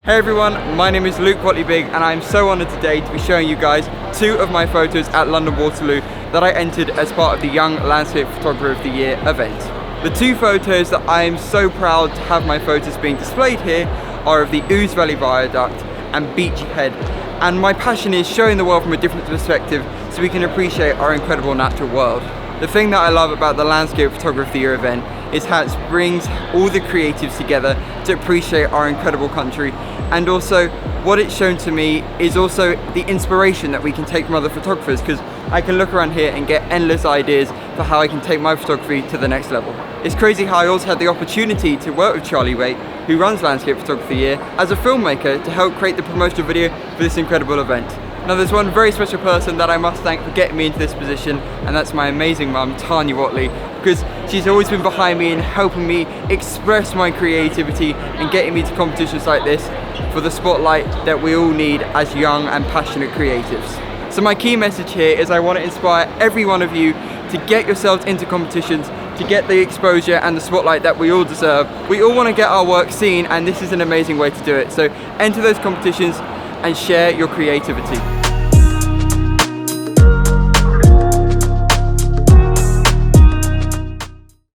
Hey everyone, my name is Whatley-Bigg and I'm so honoured today to be showing you guys 2 of my photos at London Waterloo that I entered as part of the Young Landscape Photographer of the Year event. The 2 photos that I am so proud to have my photos being displayed here are of the Ouse Valley Viaduct and Beachy Head, and my passion is showing the world from a different perspective so we can appreciate our incredible natural world. The thing that I love about the Landscape Photographer of the Year event is how it brings all the creatives together to appreciate our incredible country, and also what it's shown to me is also the inspiration that we can take from other photographers, because I can look around here and get endless ideas for how I can take my photography to the next level. It's crazy how I also had the opportunity to work with Charlie Waite, who runs Landscape Photographer of the Year, as a filmmaker to help create the promotional video for this incredible event. Now there's one very special person that I must thank for getting me into this position, and that's my amazing mum, Tania Whatley, because she's always been behind me and helping me express my creativity and getting me to competitions like this for the spotlight that we all need as young and passionate creatives. So my key message here is I want to inspire every one of you to get yourselves into competitions, to get the exposure and the spotlight that we all deserve. We all want to get our work seen, and this is an amazing way to do it. So enter those competitions and share your creativity.